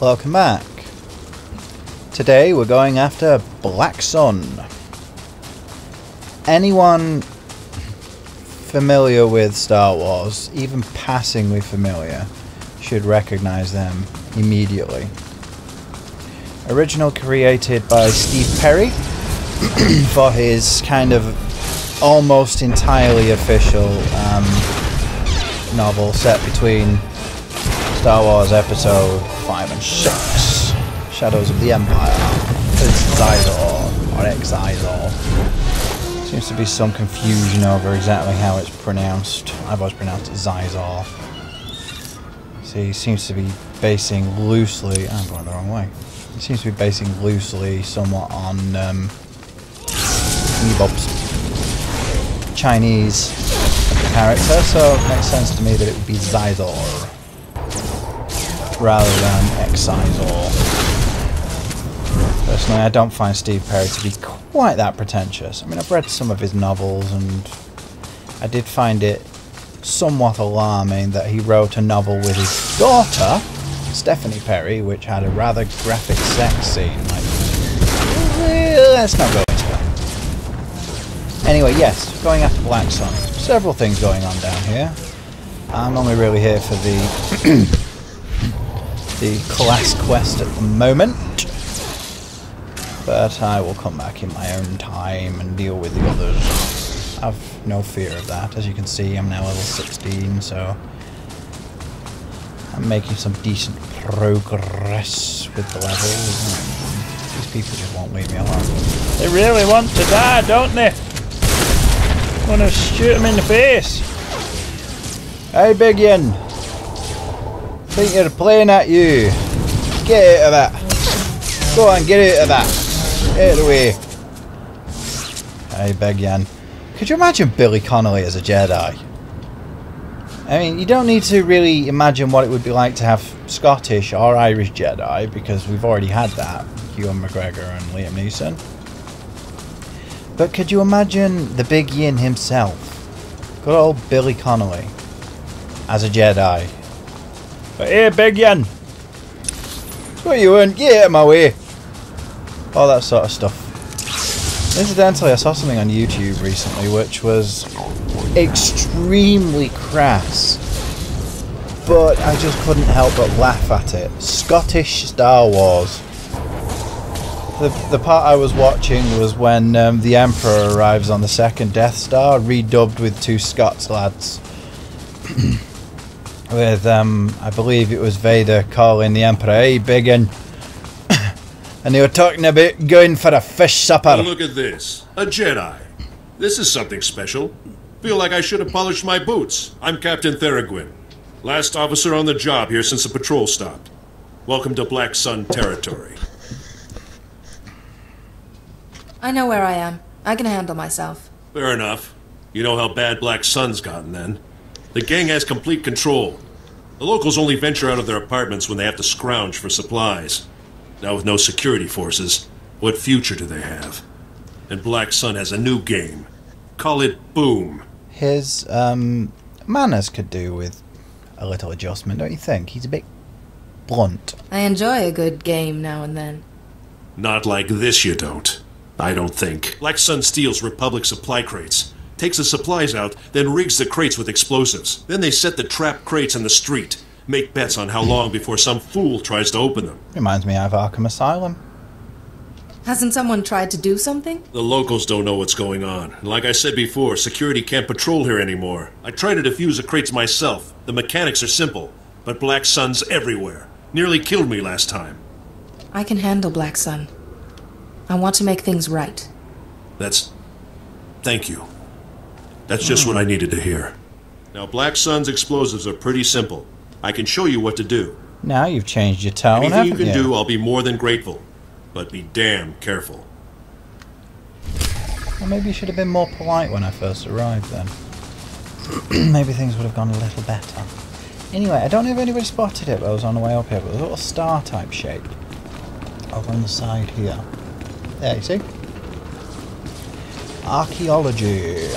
Welcome back. Today we're going after Black Sun. Anyone familiar with Star Wars, even passingly familiar, should recognize them immediately. Original created by Steve Perry for his kind of almost entirely official novel set between Star Wars Episode 5 and 6, Shadows of the Empire. It's Xizor, or X-Xizor. Seems to be some confusion over exactly how it's pronounced. I've always pronounced it Xizor. See, he seems to be basing loosely... I'm going the wrong way. He seems to be basing loosely somewhat on Bebop's Chinese character, so it makes sense to me that it would be Xizor rather than X-Xizor. Personally, I don't find Steve Perry to be quite that pretentious. I mean, I've read some of his novels and I did find it somewhat alarming that he wrote a novel with his daughter, Stephanie Perry, which had a rather graphic sex scene. Like, let's not go into that. Anyway, yes, going after Black Sun. Several things going on down here. I'm only really here for the the class quest at the moment, but I will come back in my own time and deal with the others. I've no fear of that. As you can see, I'm now level 16, so I'm making some decent progress with the levels. These people just won't leave me alone. They really want to die, don't they? I want to shoot them in the face. Hey, Big Yin. Think you're playing at you. Get out of that. Go on, get out of that. Get out of the way. Hey, Big Yin. Could you imagine Billy Connolly as a Jedi? I mean, you don't need to really imagine what it would be like to have Scottish or Irish Jedi, because we've already had that. Ewan McGregor and Liam Neeson. But could you imagine the Big Yin himself? Good old Billy Connolly as a Jedi. But hey, Big Yin! What you want? Get out of my way! All that sort of stuff. Incidentally, I saw something on YouTube recently which was extremely crass, but I just couldn't help but laugh at it. Scottish Star Wars. The part I was watching was when the Emperor arrives on the second Death Star, redubbed with two Scots lads. With, I believe it was Vader calling the Emperor, "Hey, Big Un." And they were talking about going for a fish supper. Oh, look at this. A Jedi. This is something special. Feel like I should have polished my boots. I'm Captain Theragwyn. Last officer on the job here since the patrol stopped. Welcome to Black Sun territory. I know where I am. I can handle myself. Fair enough. You know how bad Black Sun's gotten then. The gang has complete control. The locals only venture out of their apartments when they have to scrounge for supplies. Now with no security forces, what future do they have? And Black Sun has a new game. Call it Boom. His manners could do with a little adjustment, don't you think? He's a bit blunt. I enjoy a good game now and then. Not like this, you don't. I don't think. Black Sun steals Republic supply crates, takes the supplies out, then rigs the crates with explosives. Then they set the trapped crates in the street, make bets on how long before some fool tries to open them. Reminds me of Arkham Asylum. Hasn't someone tried to do something? The locals don't know what's going on. And like I said before, security can't patrol here anymore. I tried to defuse the crates myself. The mechanics are simple, but Black Sun's everywhere. Nearly killed me last time. I can handle Black Sun. I want to make things right. Thank you. That's just what I needed to hear. Now, Black Sun's explosives are pretty simple. I can show you what to do. Now you've changed your tone, Anything you haven't can you? do, I'll be more than grateful. But be damn careful. Well, maybe you should have been more polite when I first arrived then. Maybe things would have gone a little better. Anyway, I don't know if anybody spotted it while I was on the way up here, but there's a little star-type shape over on the side here. There, you see? Archaeology.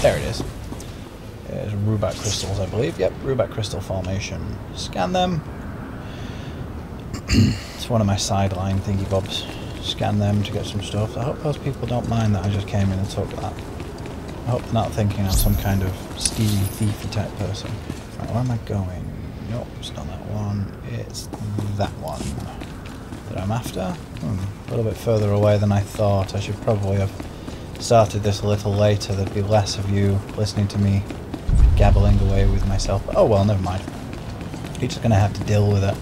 There it is. There's Rubat crystals, I believe. Yep, Rubat crystal formation. Scan them. It's one of my sideline thingy bobs. Scan them to get some stuff. I hope those people don't mind that I just came in and took that. I hope they're not thinking I'm some kind of steely, thiefy type person. Right, where am I going? Nope, it's not that one. It's that one that I'm after. A little bit further away than I thought. I should probably have started this a little later. There'd be less of you listening to me gabbling away with myself. But oh well, never mind. You're just going to have to deal with it.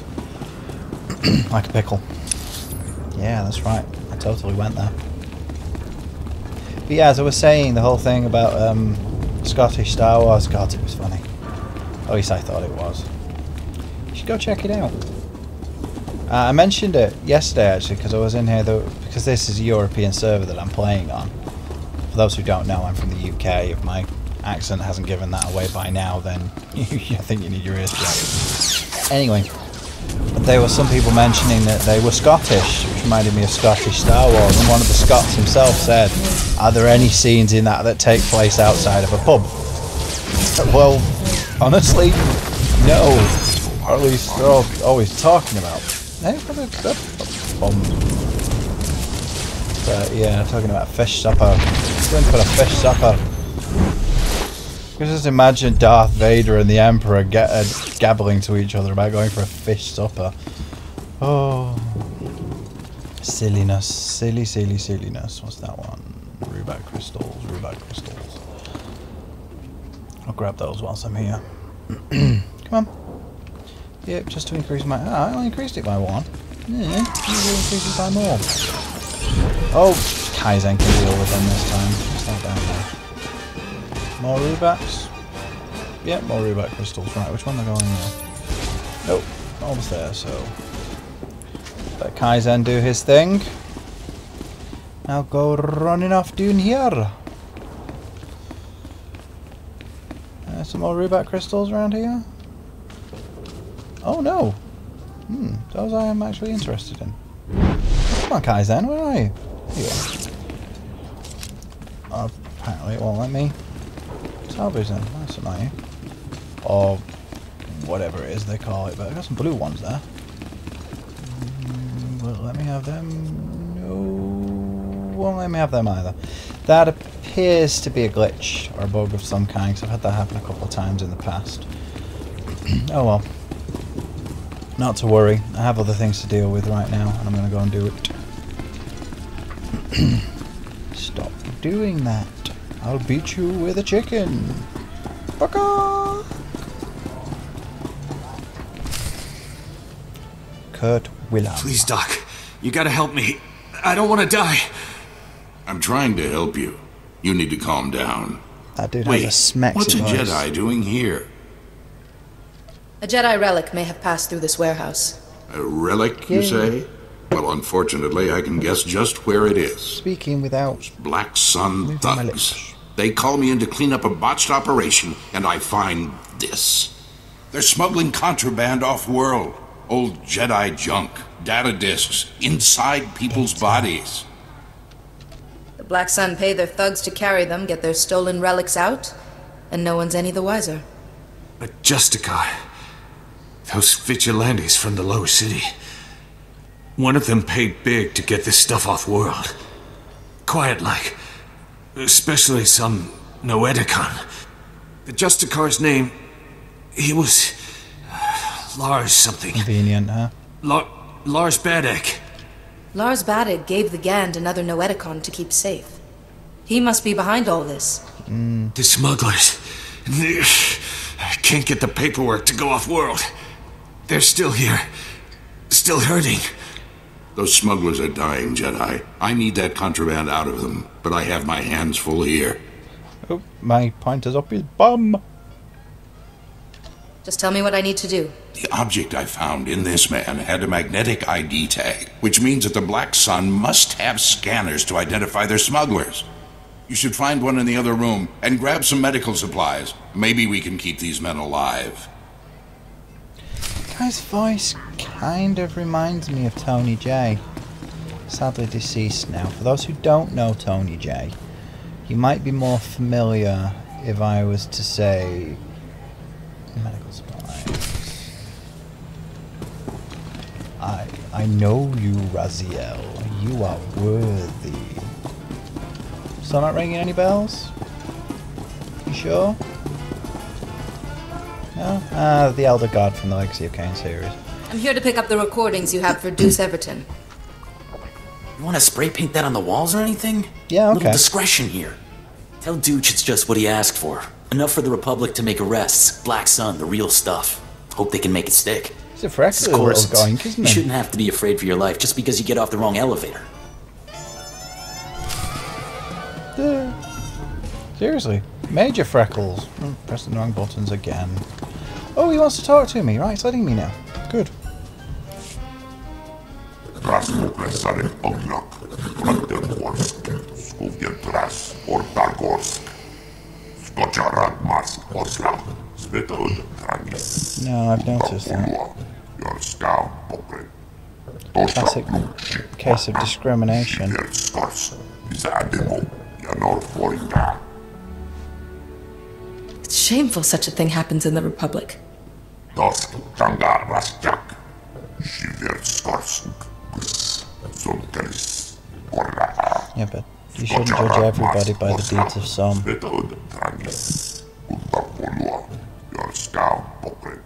Like a pickle. Yeah, that's right. I totally went there. But yeah, as I was saying, the whole thing about Scottish Star Wars, God, it was funny. At least I thought it was. You should go check it out. I mentioned it yesterday, actually, because I was in here, because this is a European server that I'm playing on. For those who don't know, I'm from the UK. If my accent hasn't given that away by now, then I think you need your ears plugged. Anyway, there were some people mentioning that they were Scottish, which reminded me of Scottish Star Wars, and one of the Scots himself said, are there any scenes in that take place outside of a pub? Well, honestly, no. Or at least they're always talking about. But yeah, talking about fish supper. Going for a fish supper. You can just imagine Darth Vader and the Emperor gabbling to each other about going for a fish supper. Oh, silliness, silliness. What's that one? Rubat crystals, I'll grab those whilst I'm here. Come on. Yep, just to increase my... I only increased it by one. Yeah, usually increase it by more. Oh, Kaizen can deal with them this time. What's that down there? More Rubats? Yep, more Rubat crystals. Right, which one are going now? Nope, almost there, so... Let Kaizen do his thing. Now go running off down here. Some more Rubat crystals around here? Oh no! Those I am actually interested in. Come on, Kaizen, where are you? Here you are. Apparently it won't let me salvage them. That's annoying. Or whatever it is they call it, but I got some blue ones there. Will it let me have them? No, won't let me have them either. That appears to be a glitch or a bug of some kind, because I've had that happen a couple of times in the past. Oh well. Not to worry, I have other things to deal with right now, and I'm going to go and do it. Stop doing that. I'll beat you with a chicken. Baka! Kurt Willem. Please, Doc. You gotta help me. I don't want to die. I'm trying to help you. You need to calm down. That dude has a smexy what's a voice. Jedi doing here? A Jedi relic may have passed through this warehouse. A relic, you say? Well, unfortunately, I can guess just where it is. Speaking without... Black Sun Moving my thugs. lips. They call me in to clean up a botched operation, and I find this. They're smuggling contraband off-world. Old Jedi junk, data discs, inside people's bodies. The Black Sun pay their thugs to carry them, get their stolen relics out, and no one's any the wiser. But Justicar... Those vigilantes from the Low City. One of them paid big to get this stuff off-world. Quiet like. Especially some Noeticon. The Justicar's name... He was... Lars something. Convenient, huh? Lars Badek. Lars Badek gave the Gand another Noeticon to keep safe. He must be behind all this. The smugglers. I can't get the paperwork to go off-world. They're still here. Still hurting. Those smugglers are dying, Jedi. I need that contraband out of them, but I have my hands full here. Oh, my pointer's up his bum. Just tell me what I need to do. The object I found in this man had a magnetic ID tag, which means that the Black Sun must have scanners to identify their smugglers. You should find one in the other room and grab some medical supplies. Maybe we can keep these men alive. Guy's voice kind of reminds me of Tony J. Sadly deceased now. For those who don't know Tony J, you might be more familiar if I was to say medical supplies. I know you, Raziel. You are worthy. Still not ringing any bells? You sure? No? Ah, the Elder God from the Legacy of Kain series. I'm here to pick up the recordings you have for Deuce Everton. You want to spray paint that on the walls or anything? Yeah, okay. Little discretion here. Tell Dooch it's just what he asked for. Enough for the Republic to make arrests. Black Sun, the real stuff. Hope they can make it stick. It's a freckly little goink, isn't You it? shouldn't have to be afraid for your life just because you get off the wrong elevator. Seriously. Major freckles. Pressing the wrong buttons again. Oh, he wants to talk to me. Right, it's letting me now. Good. Rasmuklesare Ognok, Brandenborsk, Skugentras, Ortargorsk, Skocharadmarsk, Osla, Svetod, Trangis. No, I've noticed that. Jorskau, Pokre. Classic case of discrimination. Skors, Bizademo, Yanor Florida. It's shameful such a thing happens in the Republic. Dosk, Tanga, Rasjak, Shiver Skors, Zonkeris, Korra. Yeah, but you shouldn't judge everybody by the deeds of some. Svetod, Trangis, Urtapolua, Jorskau, Pokre.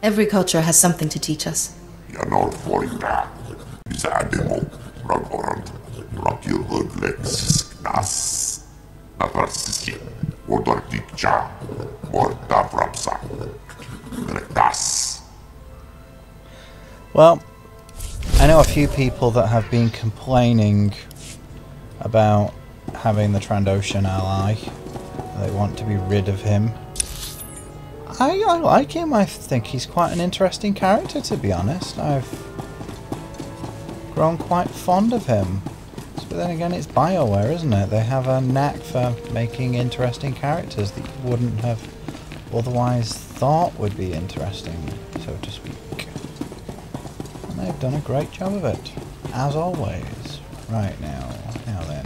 Every culture has something to teach us. Yanor Florida, Bizademo, Ragorant, Rakil Udlex, Nas, Naparsiki, Odorticha, Mortavrapsa, Retas. Well, I know a few people that have been complaining about having the Trandoshan ally. They want to be rid of him. I like him. I think he's quite an interesting character, to be honest. I've grown quite fond of him. But then again, it's BioWare, isn't it? They have a knack for making interesting characters that you wouldn't have otherwise thought would be interesting, so to speak. And they've done a great job of it, as always. Right now then,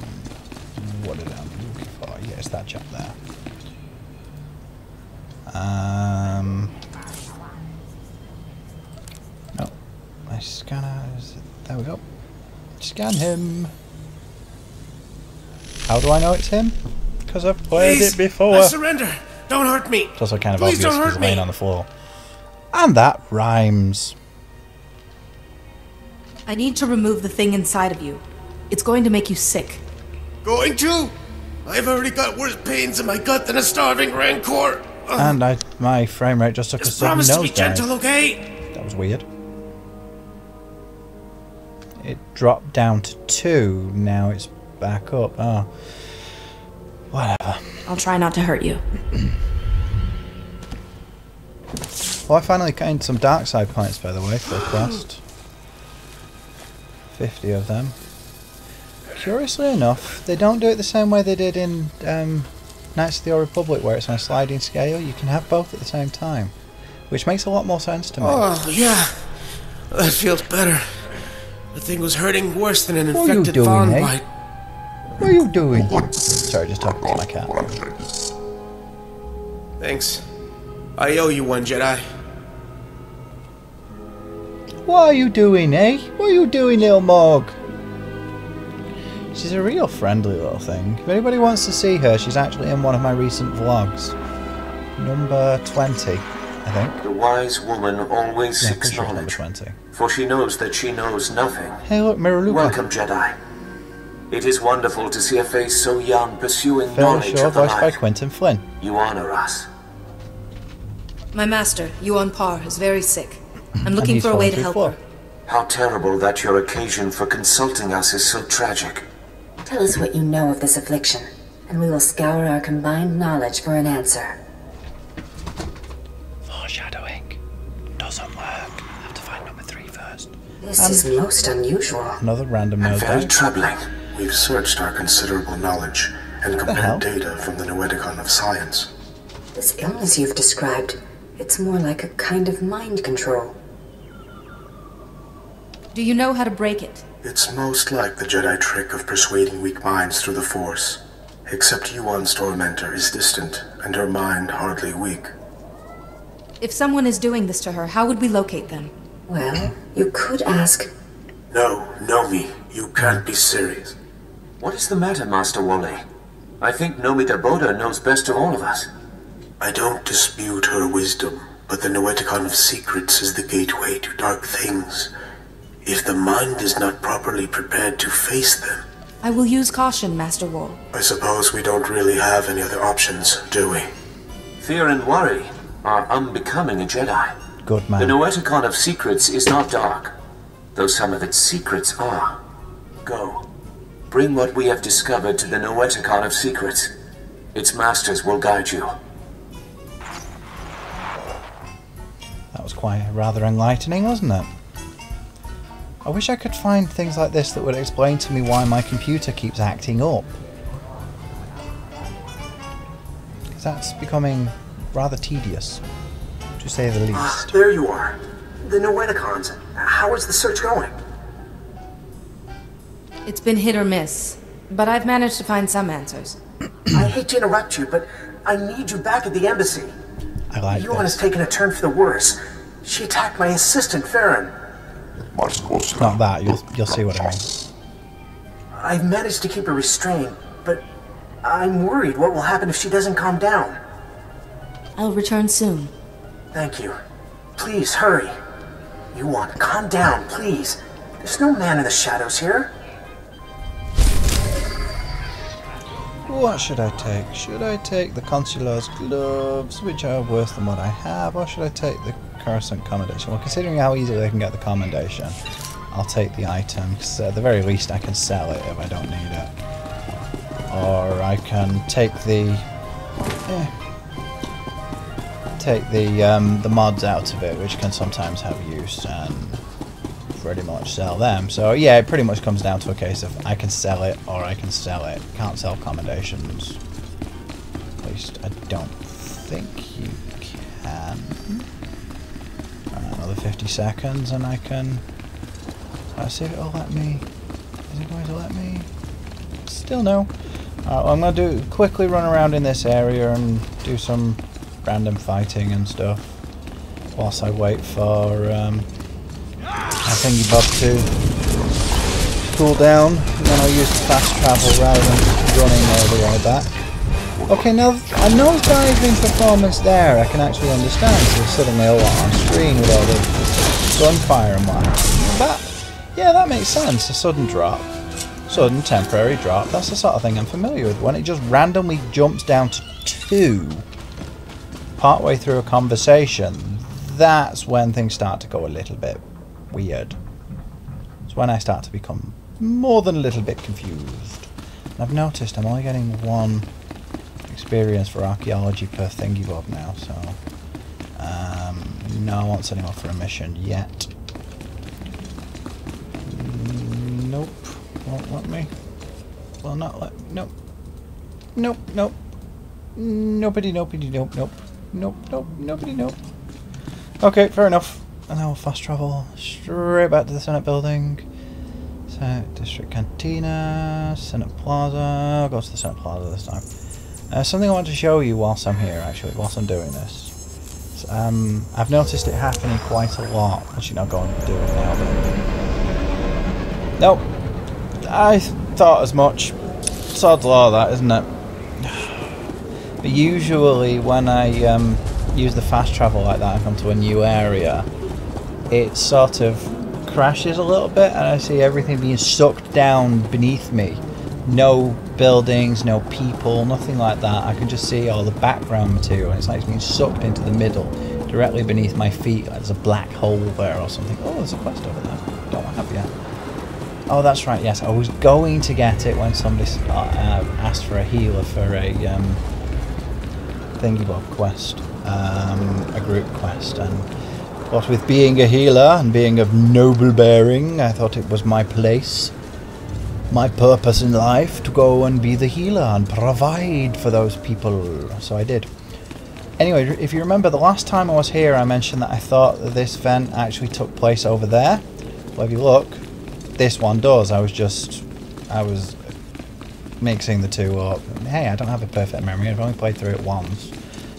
what did I look for? Yeah, it's that chap there. No, my scanner is. There we go. Scan him. How do I know it's him? Because I've played it before. I surrender. Don't hurt me. It's also kind of Please obvious don't because hurt he's laying me. on the floor. And that rhymes. I need to remove the thing inside of you. It's going to make you sick. Going to? I've already got worse pains in my gut than a starving rancor. And my frame rate just took a Just sudden promise to be nosedive. gentle, okay? That was weird. It dropped down to 2. Now it's back up. Oh. Whatever. I'll try not to hurt you. Well, I finally gained some dark side points, by the way, for the quest. 50 of them. Curiously enough, they don't do it the same way they did in Knights of the Old Republic, where it's on a sliding scale. You can have both at the same time, which makes a lot more sense to me. Oh, yeah. That feels better. The thing was hurting worse than an What are you infected doing, fawn eh? bite. What are you doing? Sorry, just talking to my cat. Thanks. I owe you one, Jedi. What are you doing, eh? What are you doing, little Morg? She's a real friendly little thing. If anybody wants to see her, she's actually in one of my recent vlogs. Number 20, I think. The wise woman always Yeah, seeks pretty sure it's number knowledge, 20. for she knows that she knows nothing. Hey, look, Miraluka. Welcome, Jedi. It is wonderful to see a face so young pursuing Fairly knowledge sure, of the voiced by light. Quentin Flynn. You honor us. My master, Yuan Par, is very sick. I'm And looking he's for a way fallen to through help floor. her. How terrible that your occasion for consulting us is so tragic. Tell us what you know of this affliction, and we will scour our combined knowledge for an answer. Foreshadowing. Doesn't work. I have to find number 3 first. This is most unusual. Another random And very nosedive. troubling. We've searched our considerable knowledge and hell? compared data from the Noeticon of Science. This illness you've described, it's more like a kind of mind control. Do you know how to break it? It's most like the Jedi trick of persuading weak minds through the Force. except Yuan's tormentor is distant and her mind hardly weak. If someone is doing this to her, how would we locate them? Well, you could ask. No, Nomi, you can't be serious. What is the matter, Master Wally? I think Nomi Daboda knows best of all of us. I don't dispute her wisdom, but the Noeticon of Secrets is the gateway to dark things. If the mind is not properly prepared to face them... I will use caution, Master Wall. I suppose we don't really have any other options, do we? Fear and worry are unbecoming a Jedi. Good man. The Noeticon of Secrets is not dark, though some of its secrets are. Go. Bring what we have discovered to the Noeticon of Secrets. Its masters will guide you. That was quite rather enlightening, wasn't it? I wish I could find things like this that would explain to me why my computer keeps acting up. Because that's becoming rather tedious, to say the least. There you are. The Noeticons. How is the search going? It's been hit or miss, but I've managed to find some answers. I hate to interrupt you, but I need you back at the embassy. I like Yuan has taken a turn for the worse. She attacked my assistant, Farron. It's not that, you'll see what I mean. I've managed to keep her restrained, but I'm worried what will happen if she doesn't calm down. I'll return soon. Thank you. Please, hurry. Yuan, calm down, please. There's no man in the shadows here. What should I take? Should I take the Consular's gloves, which are worse than what I have, or should I take the Coruscant Commendation? Well, considering how easily I can get the Commendation, I'll take the item, because at the very least I can sell it if I don't need it. Or I can take the... the mods out of it, which can sometimes have use, and pretty much sell them. So yeah, it pretty much comes down to a case of I can sell it or I can sell it. Can't sell commendations. At least I don't think you can. Another 50 seconds and I can... Let's see if it'll let me. Is it going to let me? Still no. Well, I'm going to quickly run around in this area and do some random fighting and stuff whilst I wait for I Thingy Bob to cool down, and then I'll use fast travel rather than running all the way back. Okay, now a nosediving performance there I can actually understand, so suddenly a lot on screen with all the gunfire and whatnot. Yeah, that makes sense, a sudden drop. Sudden temporary drop, that's the sort of thing I'm familiar with. When it just randomly jumps down to 2 partway through a conversation, that's when things start to go a little bit weird. It's when I start to become more than a little bit confused. And I've noticed I'm only getting 1 experience for archaeology per thingy bob now, so no, I won't send him off for a mission yet. Nope, won't let me. Will not let. Nope. Nope. Nope. Nobody. Nobody. Nope. Nope. Nope. Nope. Nobody. Nope. Okay, fair enough. And now we'll fast travel straight back to the Senate building. Senate District Cantina, Senate Plaza. I'll go to the Senate Plaza this time. Something I want to show you whilst I'm here, actually, whilst I'm doing this. I've noticed it happening quite a lot. Actually, not going to do it now, but... Nope. I thought as much. Sod's law, that, isn't it? But usually when I use the fast travel like that and come to a new area, it sort of crashes a little bit and I see everything being sucked down beneath me. No buildings, no people, nothing like that. I can just see all the background material and it's like it's being sucked into the middle, directly beneath my feet. Like there's a black hole there or something. Oh, there's a quest over there. Don't have yet. Oh, that's right, yes. I was going to get it when somebody asked for a healer for a thingy bob quest, a group quest, and what with being a healer and being of noble bearing, I thought it was my place, my purpose in life, to go and be the healer and provide for those people. So I did. Anyway, if you remember the last time I was here, I mentioned that I thought that this event actually took place over there. Well, if you look, this one does. I was mixing the two up. Hey, I don't have a perfect memory. I've only played through it once.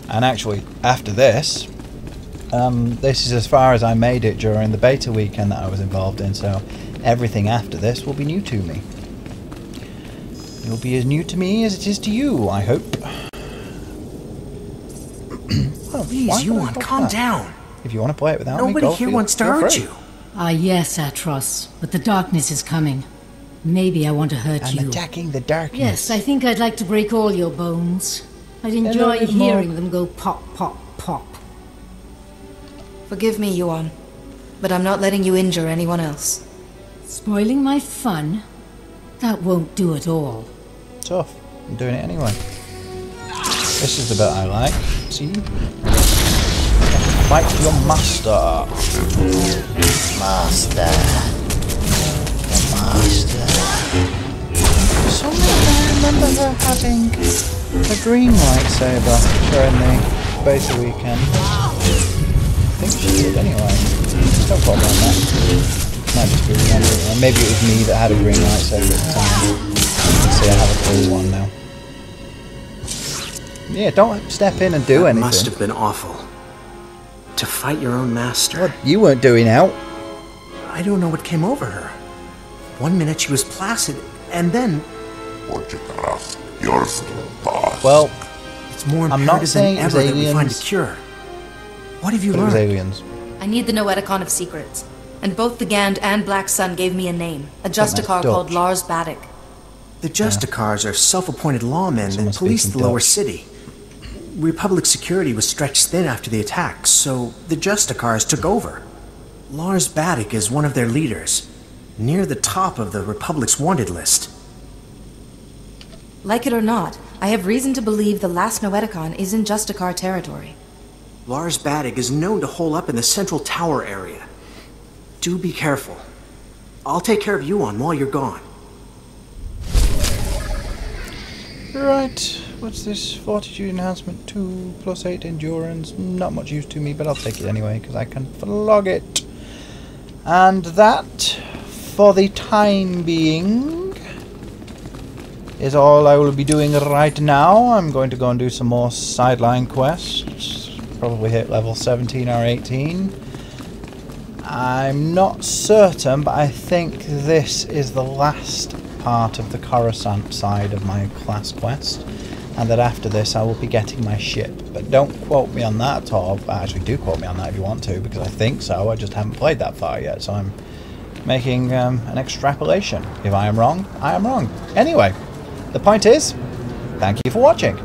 And actually, after this, this is as far as I made it during the beta weekend that I was involved in, so everything after this will be new to me. It'll be as new to me as it is to you, I hope. Oh, please, Yuan, calm down. If you want to play it without me, nobody here wants to hurt you. Ah, yes, Atros, but the darkness is coming. Maybe I want to hurt you. I'm attacking the darkness. Yes, I think I'd like to break all your bones. I'd enjoy hearing them go pop, pop, pop. Forgive me, Yuan, but I'm not letting you injure anyone else. Spoiling my fun? That won't do at all. Tough. I'm doing it anyway. This is the bit I like. See? Fight your master. Master. Master. Somewhere I remember her having a green lightsaber during the beta weekend. I think she did anyway. Don't quote me on that. Might just be remembering. Or maybe it was me that had a green lightsaber at the time. See, I have a blue one now. Yeah, don't step in and do anything. That must have been awful. To fight your own master. What you weren't doing out. I don't know what came over her. One minute she was placid, and then... Well, it's more I'm not saying it was ever that we find a aliens. cure. What have you It learned? was aliens. I need the Noeticon of Secrets, and both the Gand and Black Sun gave me a name, a Justicar called Lars Baddock. The Justicars are self-appointed lawmen that police the lower city. Republic security was stretched thin after the attack, so the Justicars took over. Lars Baddock is one of their leaders, near the top of the Republic's wanted list. Like it or not, I have reason to believe the last Noeticon is in Justicar territory. Lars Baddock is known to hole up in the Central Tower area. Do be careful. I'll take care of Yuan while you're gone. Right, what's this? Fortitude enhancement 2 plus 8 endurance. Not much use to me, but I'll take it anyway because I can flog it. And that, for the time being, is all I will be doing right now. I'm going to go and do some more sideline quests. Probably hit level 17 or 18. I'm not certain, but I think this is the last part of the Coruscant side of my class quest, and that after this I will be getting my ship. But don't quote me on that at all. Actually, do quote me on that if you want to, because I think so. I just haven't played that far yet, so I'm making an extrapolation. If I am wrong, I am wrong. Anyway, the point is, thank you for watching.